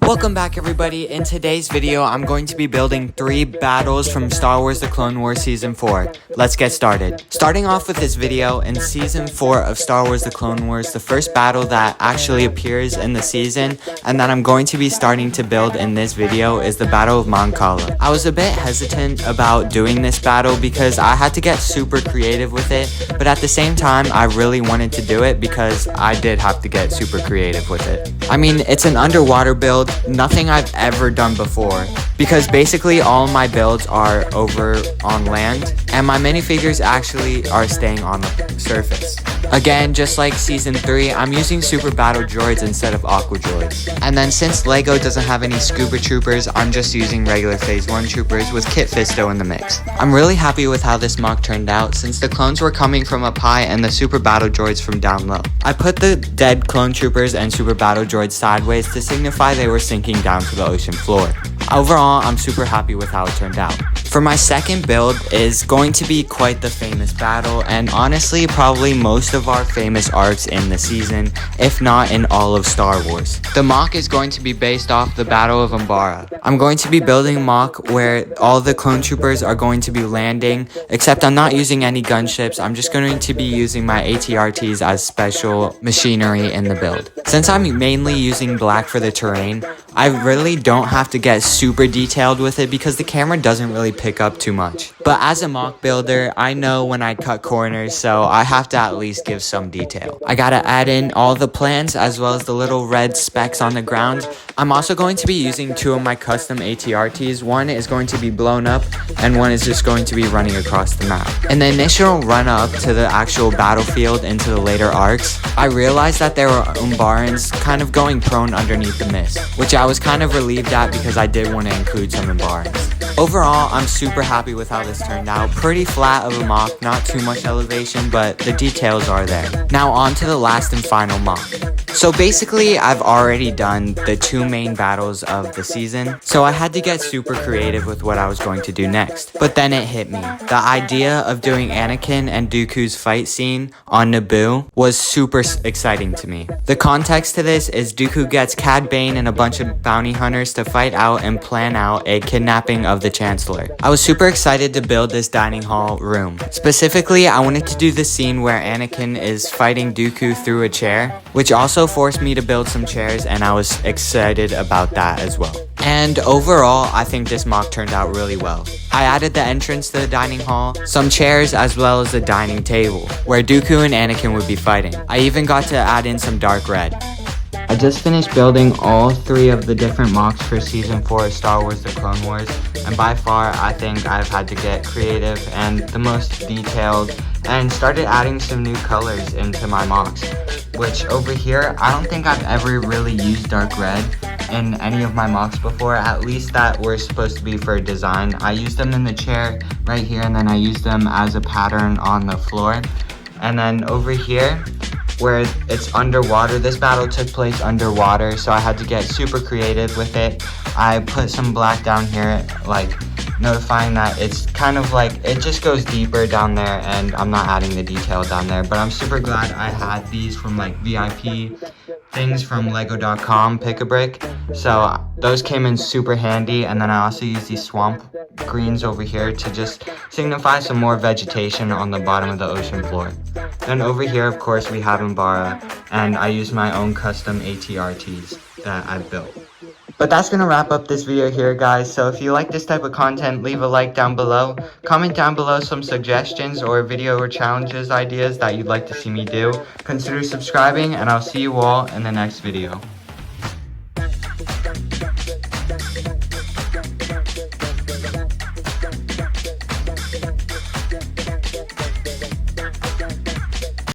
Welcome back everybody. In today's video, I'm going to be building 3 battles from Star Wars The Clone Wars Season 4. Let's get started. Starting off with this video, in Season 4 of Star Wars The Clone Wars, the first battle that actually appears in the season and that I'm going to be starting to build in this video is the Battle of Mon Cala. I was a bit hesitant about doing this battle because I had to get super creative with it, but at the same time, I really wanted to do it because I did have to get super creative with it. I mean, it's an underwater build, nothing I've ever done before, because basically all my builds are over on land, and my minifigures actually are staying on the surface. Again, just like Season 3, I'm using Super Battle Droids instead of Aqua Droids. And then since LEGO doesn't have any Scuba Troopers, I'm just using regular Phase 1 Troopers with Kit Fisto in the mix. I'm really happy with how this mock turned out, since the clones were coming from up high and the Super Battle Droids from down low. I put the dead clone troopers and Super Battle Droids sideways to signify they were sinking down to the ocean floor. Overall, I'm super happy with how it turned out. For my second build is going to be quite the famous battle, and honestly probably most of our famous arcs in the season, if not in all of Star Wars. The mock is going to be based off the Battle of Umbara. I'm going to be building a mock where all the clone troopers are going to be landing, except I'm not using any gunships. I'm just going to be using my ATRTs as special machinery in the build. Since I'm mainly using black for the terrain, I really don't have to get super detailed with it because the camera doesn't really pick up too much. But as a mock builder, I know when I cut corners, so I have to at least give some detail. I gotta add in all the plants as well as the little red specks on the ground. I'm also going to be using 2 of my custom ATRTs. One is going to be blown up and one is just going to be running across the map. In the initial run up to the actual battlefield into the later arcs, I realized that there were Umbarans kind of going prone underneath the mist, which I was kind of relieved at because I did want to include some Umbarans. Overall, I'm super happy with how this turned out. Pretty flat of a mock, not too much elevation, but the details are there. Now on to the last and final mock. So basically, I've already done the 2 main battles of the season, so I had to get super creative with what I was going to do next. But then it hit me. The idea of doing Anakin and Dooku's fight scene on Naboo was super exciting to me. The context to this is Dooku gets Cad Bane and a bunch of bounty hunters to fight out and plan out a kidnapping of the Chancellor. I was super excited to build this dining hall room. Specifically, I wanted to do the scene where Anakin is fighting Dooku through a chair, which also forced me to build some chairs, and I was excited about that as well. And overall, I think this mock turned out really well. I added the entrance to the dining hall, some chairs, as well as the dining table, where Dooku and Anakin would be fighting. I even got to add in some dark red. I just finished building all 3 of the different mocks for Season 4 of Star Wars The Clone Wars, and by far I think I've had to get creative and the most detailed, and started adding some new colors into my mocks, which over here, I don't think I've ever really used dark red in any of my mocks before, at least that were supposed to be for a design. I used them in the chair right here, and then I used them as a pattern on the floor. And then over here, where it's underwater, this battle took place underwater, so I had to get super creative with it. I put some black down here, like notifying that it's kind of like, it just goes deeper down there, and I'm not adding the detail down there, but I'm super glad I had these from like VIP things from lego.com pick-a-brick, so those came in super handy. And then I also used these swamp greens over here to just signify some more vegetation on the bottom of the ocean floor. Then over here, of course, we have Umbara, and I used my own custom ATRTs that I built. But that's going to wrap up this video here, guys. So if you like this type of content, leave a like down below. Comment down below some suggestions or video or challenges ideas that you'd like to see me do. Consider subscribing, and I'll see you all in the next video.